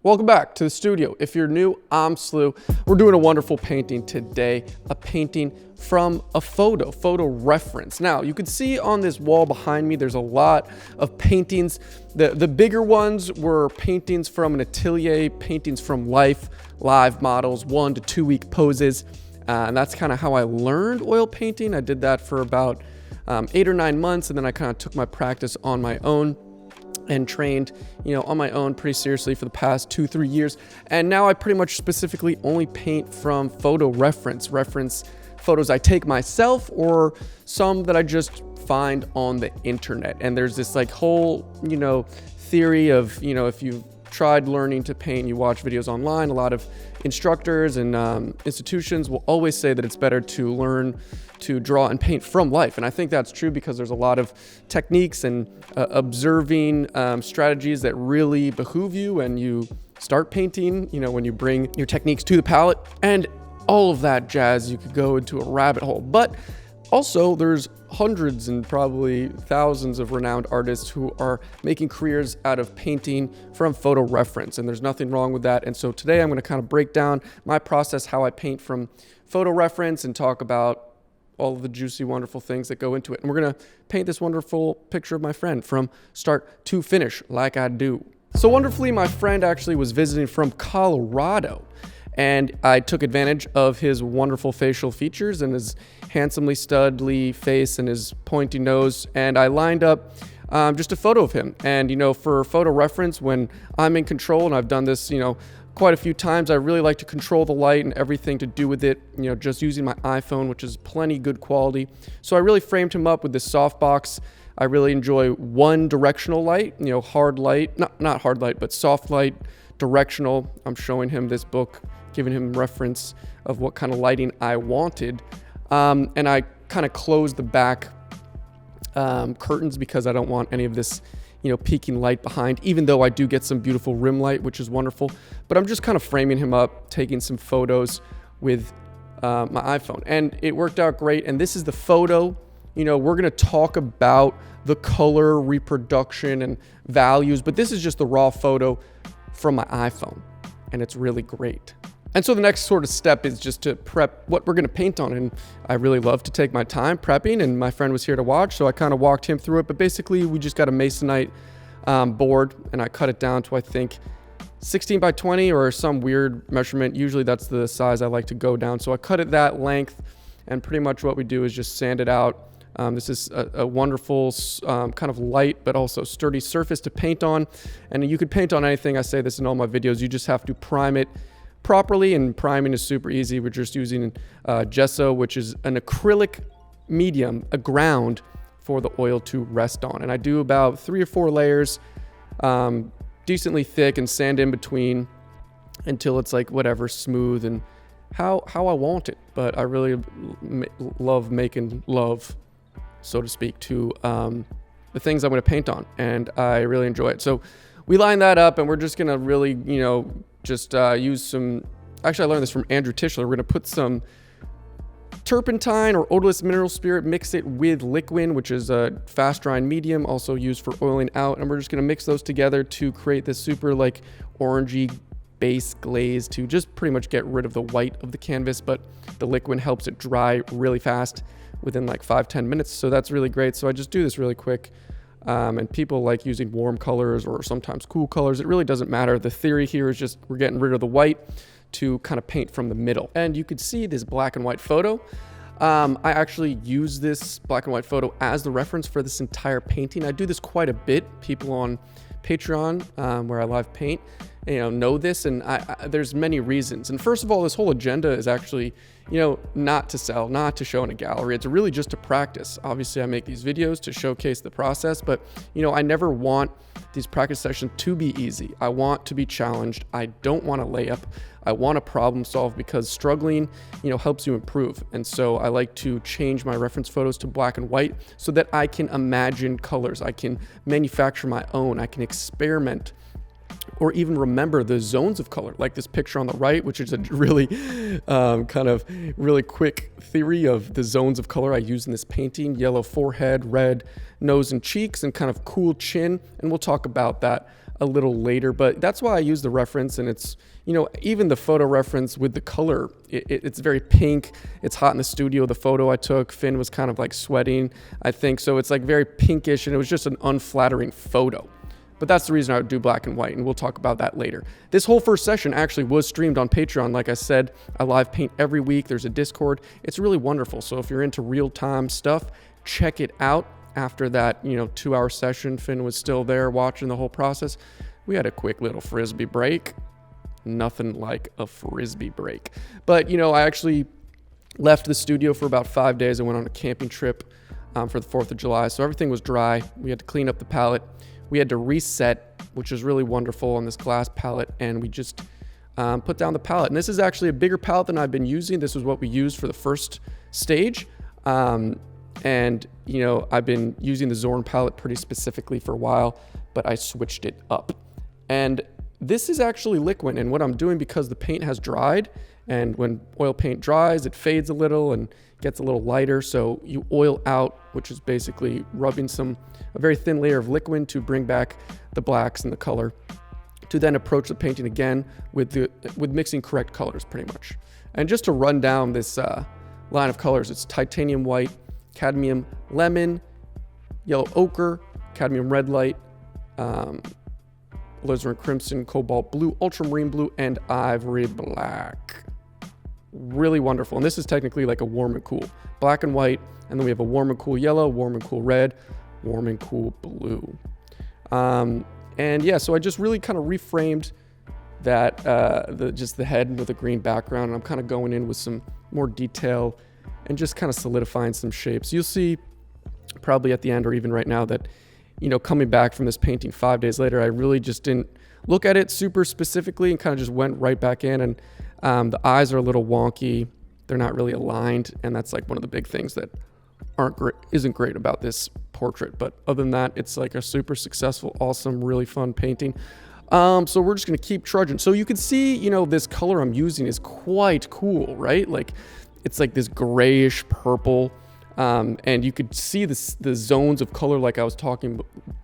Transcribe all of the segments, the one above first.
Welcome back to the studio. If you're new, I'm SLEW. We're doing a wonderful painting today, a painting from a photo reference. Now, you can see on this wall behind me, there's a lot of paintings. The bigger ones were paintings from an atelier, paintings from life, live models, 1 to 2 week poses. And that's kind of how I learned oil painting. I did that for about 8 or 9 months, and then I kind of took my practice on my own and trained, on my own pretty seriously for the past 2-3 years. And now I pretty much specifically only paint from photo reference photos I take myself or some that I just find on the internet. And there's this like whole, theory of, if you've tried learning to paint, you watch videos online, a lot of instructors and institutions will always say that it's better to learn to draw and paint from life. And I think that's true because there's a lot of techniques and observing strategies that really behoove you when you start painting, when you bring your techniques to the palette and all of that jazz. You could go into a rabbit hole. But also there's hundreds and probably thousands of renowned artists who are making careers out of painting from photo reference, and there's nothing wrong with that. And so today I'm going to kind of break down my process, how I paint from photo reference, and talk about all of the juicy, wonderful things that go into it. And we're going to paint this wonderful picture of my friend from start to finish, like I do. So wonderfully, my friend actually was visiting from Colorado, and I took advantage of his wonderful facial features and his handsomely studly face and his pointy nose. And I lined up just a photo of him. And, for photo reference, when I'm in control, and I've done this, quite a few times, I really like to control the light and everything to do with it, just using my iPhone, which is plenty good quality. So I really framed him up with this softbox. I really enjoy one directional light, hard light, not hard light, but soft light, directional. I'm showing him this book, giving him reference of what kind of lighting I wanted. And I kind of closed the back curtains because I don't want any of this, peeking light behind, even though I do get some beautiful rim light, which is wonderful. But I'm just kind of framing him up, taking some photos with my iPhone. And it worked out great. And this is the photo. We're going to talk about the color reproduction and values, but this is just the raw photo from my iPhone. And it's really great. And so the next sort of step is just to prep what we're going to paint on. And I really love to take my time prepping, and my friend was here to watch, so I kind of walked him through it. But basically, we just got a masonite board, and I cut it down to, I think, 16 by 20 or some weird measurement. Usually that's the size I like to go down. So I cut it that length, and pretty much what we do is just sand it out. This is a wonderful kind of light but also sturdy surface to paint on. And you could paint on anything. I say this in all my videos. You just have to prime it properly, and priming is super easy. We're just using gesso, which is an acrylic medium, a ground for the oil to rest on. And I do about 3 or 4 layers, decently thick, and sand in between until it's like whatever, smooth and how I want it. But I really love making love, so to speak, to the things I'm going to paint on, and I really enjoy it. So we line that up, and we're just going to really, just use some, actually I learned this from Andrew Tischler. We're going to put some turpentine or odorless mineral spirit, mix it with liquid, which is a fast drying medium, also used for oiling out. And we're just going to mix those together to create this super like orangey base glaze to just pretty much get rid of the white of the canvas. But the liquid helps it dry really fast within like 5-10 minutes. So that's really great. So I just do this really quick. And people like using warm colors or sometimes cool colors. It really doesn't matter. The theory here is just we're getting rid of the white to kind of paint from the middle. And you could see this black and white photo. I actually use this black and white photo as the reference for this entire painting. I do this quite a bit. People on Patreon, where I live paint, know this, and there's many reasons. And first of all, this whole agenda is actually, not to sell, not to show in a gallery. It's really just to practice. Obviously, I make these videos to showcase the process, but I never want these practice sessions to be easy. I want to be challenged. I don't want to lay up. I want to problem solve, because struggling, helps you improve. And so I like to change my reference photos to black and white so that I can imagine colors. I can manufacture my own. I can experiment or even remember the zones of color, like this picture on the right, which is a really kind of really quick theory of the zones of color I use in this painting: yellow forehead, red nose and cheeks, and kind of cool chin. And we'll talk about that a little later, but that's why I use the reference. And it's, you know, even the photo reference with the color, it's very pink. It's hot in the studio. The photo I took, Finn was kind of like sweating, I think. So it's like very pinkish, and it was just an unflattering photo. But that's the reason I would do black and white, and we'll talk about that later. This whole first session actually was streamed on Patreon. Like I said, I live paint every week. There's a Discord. It's really wonderful. So if you're into real-time stuff, check it out. After that, 2-hour session, Finn was still there watching the whole process. We had a quick little Frisbee break. Nothing like a Frisbee break. But, I actually left the studio for about 5 days. I went on a camping trip for the 4th of July. So everything was dry. We had to clean up the palette. We had to reset, which is really wonderful on this glass palette, and we just put down the palette. And this is actually a bigger palette than I've been using. This was what we used for the first stage. And, I've been using the Zorn palette pretty specifically for a while, but I switched it up. And this is actually liquid, and what I'm doing, because the paint has dried, and when oil paint dries, it fades a little and gets a little lighter. So you oil out, which is basically rubbing a very thin layer of liquid to bring back the blacks and the color, to then approach the painting again with mixing correct colors, pretty much. And just to run down this line of colors, it's titanium white, cadmium lemon, yellow ochre, cadmium red light, alizarin crimson, cobalt blue, ultramarine blue, and ivory black. Really wonderful. And this is technically like a warm and cool black and white, and then we have a warm and cool yellow, warm and cool red, warm and cool blue. So I just really kind of reframed that the head with a green background, and I'm kind of going in with some more detail and just kind of solidifying some shapes. You'll see probably at the end, or even right now, that coming back from this painting 5 days later, I really just didn't look at it super specifically and kind of just went right back in. And the eyes are a little wonky. They're not really aligned. And that's like one of the big things that isn't great about this portrait. But other than that, it's like a super successful, awesome, really fun painting. So we're just going to keep trudging. So you can see, this color I'm using is quite cool, right? Like it's like this grayish purple. And you could see the zones of color, like I was talking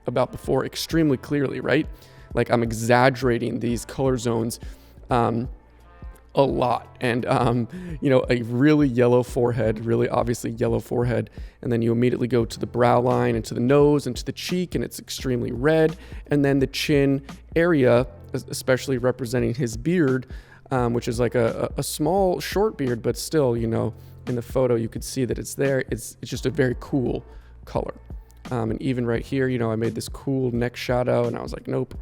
about before, extremely clearly, right? Like I'm exaggerating these color zones a lot. And, a really yellow forehead, really obviously yellow forehead. And then you immediately go to the brow line and to the nose and to the cheek, and it's extremely red. And then the chin area, especially representing his beard, which is like a small, short beard, but still, in the photo, you could see that it's there. It's just a very cool color. And even right here, I made this cool neck shadow, and I was like, nope,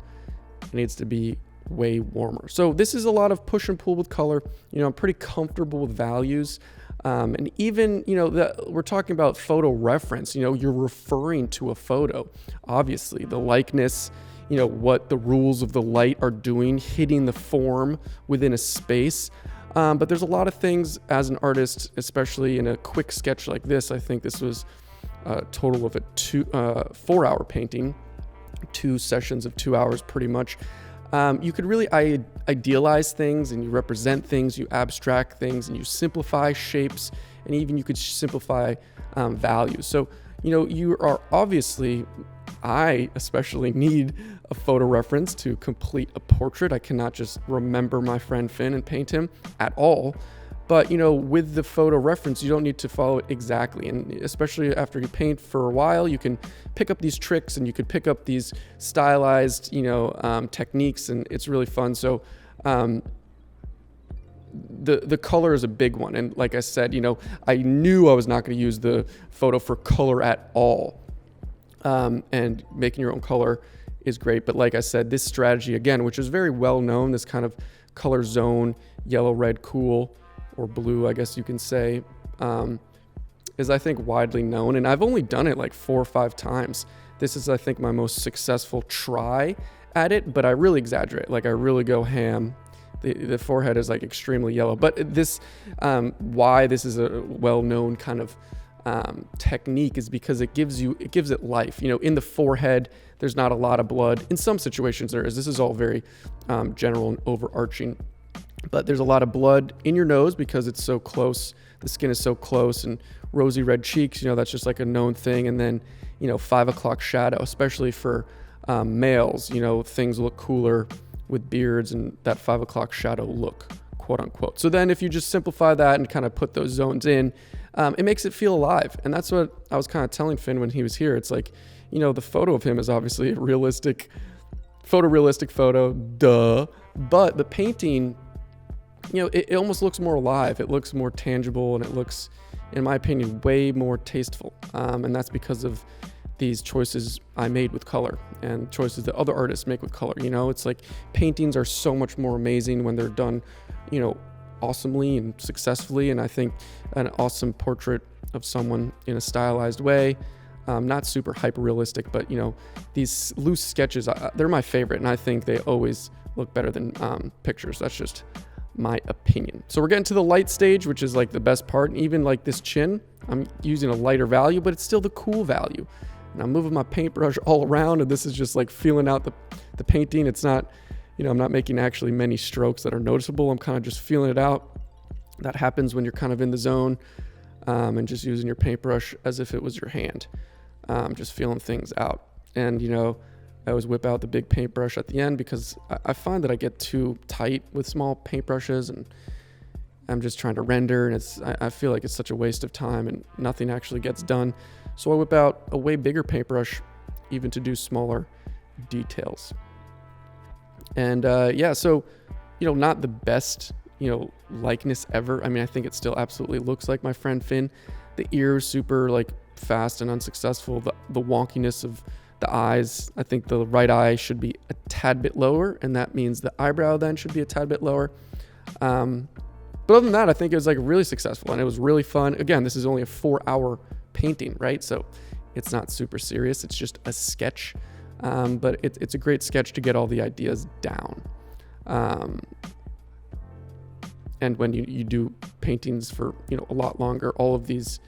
it needs to be way warmer. So this is a lot of push and pull with color. I'm pretty comfortable with values. And even, we're talking about photo reference, you're referring to a photo. Obviously, the likeness, what the rules of the light are doing, hitting the form within a space. But there's a lot of things as an artist, especially in a quick sketch like this. I think this was a total of a 4-hour painting, 2 sessions of 2 hours pretty much. You could really idealize things, and you represent things, you abstract things, and you simplify shapes, and even you could simplify values. So, you are obviously, I especially need a photo reference to complete a portrait. I cannot just remember my friend Finn and paint him at all. But, with the photo reference, you don't need to follow it exactly. And especially after you paint for a while, you can pick up these tricks, and you could pick up these stylized, techniques, and it's really fun. So, the color is a big one. And like I said, I knew I was not going to use the photo for color at all. And making your own color is great. But like I said, this strategy, again, which is very well known, this kind of color zone, yellow, red, cool, or blue, I guess you can say, is, I think, widely known. And I've only done it like 4 or 5 times. This is, I think, my most successful try at it, but I really exaggerate. Like I really go ham. The forehead is like extremely yellow. But this, why this is a well-known kind of technique is because it gives it life. In the forehead, there's not a lot of blood. In some situations there is. This is all very general and overarching. But there's a lot of blood in your nose because it's so close. The skin is so close, and rosy red cheeks, that's just like a known thing. And then, 5 o'clock shadow, especially for males, things look cooler with beards and that 5 o'clock shadow look, quote unquote. So then if you just simplify that and kind of put those zones in, it makes it feel alive. And that's what I was kind of telling Finn when he was here. It's like, the photo of him is obviously a photorealistic photo, duh. But the painting, it almost looks more alive. It looks more tangible, and it looks, in my opinion, way more tasteful. And that's because of these choices I made with color and choices that other artists make with color. It's like paintings are so much more amazing when they're done, awesomely and successfully. And I think an awesome portrait of someone in a stylized way, not super hyper realistic, but these loose sketches, they're my favorite. And I think they always look better than pictures. That's just my opinion. So we're getting to the light stage, which is like the best part. And even like this chin, I'm using a lighter value, but it's still the cool value. And I'm moving my paintbrush all around, and this is just like feeling out the painting. It's not, I'm not making actually many strokes that are noticeable. I'm kind of just feeling it out. That happens when you're kind of in the zone, and just using your paintbrush as if it was your hand, just feeling things out. And, I always whip out the big paintbrush at the end because I find that I get too tight with small paintbrushes, and I'm just trying to render, and I feel like it's such a waste of time and nothing actually gets done. So I whip out a way bigger paintbrush even to do smaller details. And so, not the best, likeness ever. I mean, I think it still absolutely looks like my friend Finn. The ears super like fast and unsuccessful. The wonkiness of the eyes, I think the right eye should be a tad bit lower, and that means the eyebrow then should be a tad bit lower. But other than that, I think it was like really successful, and it was really fun. Again, this is only a 4-hour painting, right? So it's not super serious. It's just a sketch, but it's a great sketch to get all the ideas down. And when you do paintings for a lot longer, all of these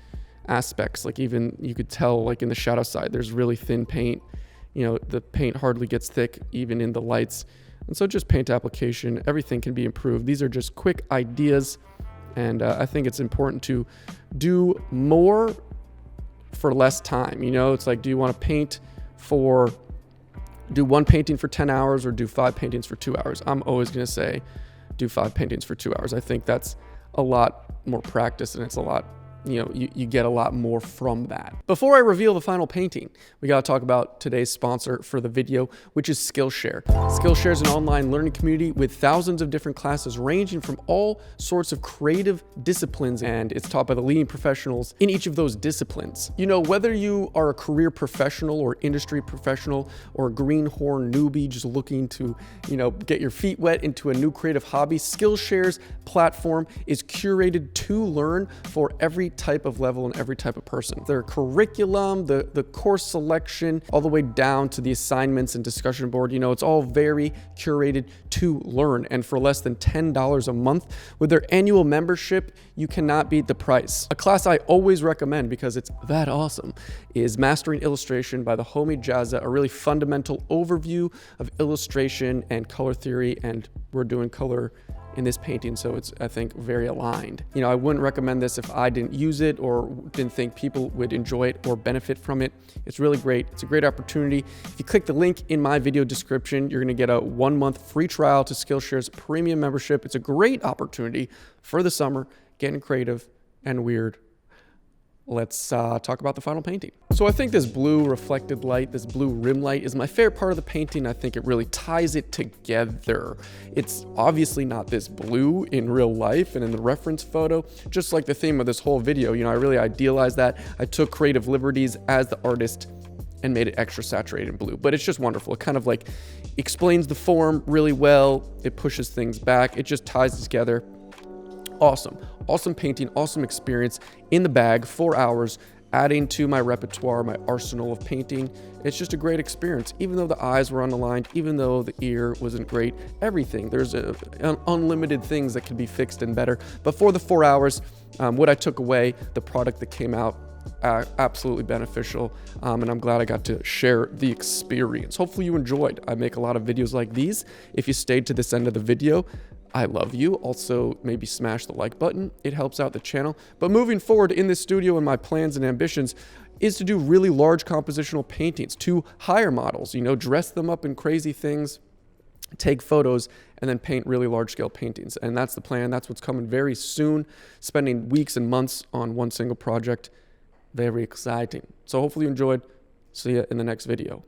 aspects, like even you could tell like in the shadow side, there's really thin paint. The paint hardly gets thick even in the lights. And so just paint application, everything can be improved. These are just quick ideas. And I think it's important to do more for less time. It's like, do you want to do one painting for 10 hours or do 5 paintings for 2 hours? I'm always going to say do 5 paintings for 2 hours. I think that's a lot more practice, and it's a lot, you get a lot more from that. Before I reveal the final painting, we got to talk about today's sponsor for the video, which is Skillshare. Skillshare is an online learning community with thousands of different classes ranging from all sorts of creative disciplines, and it's taught by the leading professionals in each of those disciplines. Whether you are a career professional or industry professional or a greenhorn newbie just looking to, get your feet wet into a new creative hobby, Skillshare's platform is curated to learn for every type of level and every type of person. Their curriculum, the course selection, all the way down to the assignments and discussion board, it's all very curated to learn. And for less than $10 a month with their annual membership, you cannot beat the price. A class I always recommend because it's that awesome is Mastering Illustration by the homie Jazza, a really fundamental overview of illustration and color theory. And we're doing color in this painting, so it's, I think, very aligned. I wouldn't recommend this if I didn't use it or didn't think people would enjoy it or benefit from it. It's really great. It's a great opportunity. If you click the link in my video description, you're gonna get a 1-month free trial to Skillshare's premium membership. It's a great opportunity for the summer, getting creative and weird. Let's talk about the final painting. So I think this blue reflected light, this blue rim light is my favorite part of the painting. I think it really ties it together. It's obviously not this blue in real life and in the reference photo, just like the theme of this whole video. I really idealized that. I took creative liberties as the artist and made it extra saturated in blue, but it's just wonderful. It kind of like explains the form really well. It pushes things back. It just ties together. Awesome painting, awesome experience in the bag, 4 hours, adding to my repertoire, my arsenal of painting. It's just a great experience, even though the eyes were unaligned, even though the ear wasn't great, everything. There's unlimited things that can be fixed and better. But for the 4 hours, what I took away, the product that came out, absolutely beneficial, and I'm glad I got to share the experience. Hopefully you enjoyed. I make a lot of videos like these. If you stayed to this end of the video, I love you. Also, maybe smash the like button. It helps out the channel. But moving forward in this studio, and my plans and ambitions is to do really large compositional paintings to hire models, you know, dress them up in crazy things, take photos, and then paint really large scale paintings. And that's the plan. That's what's coming very soon. Spending weeks and months on one single project. Very exciting. So hopefully you enjoyed. See you in the next video.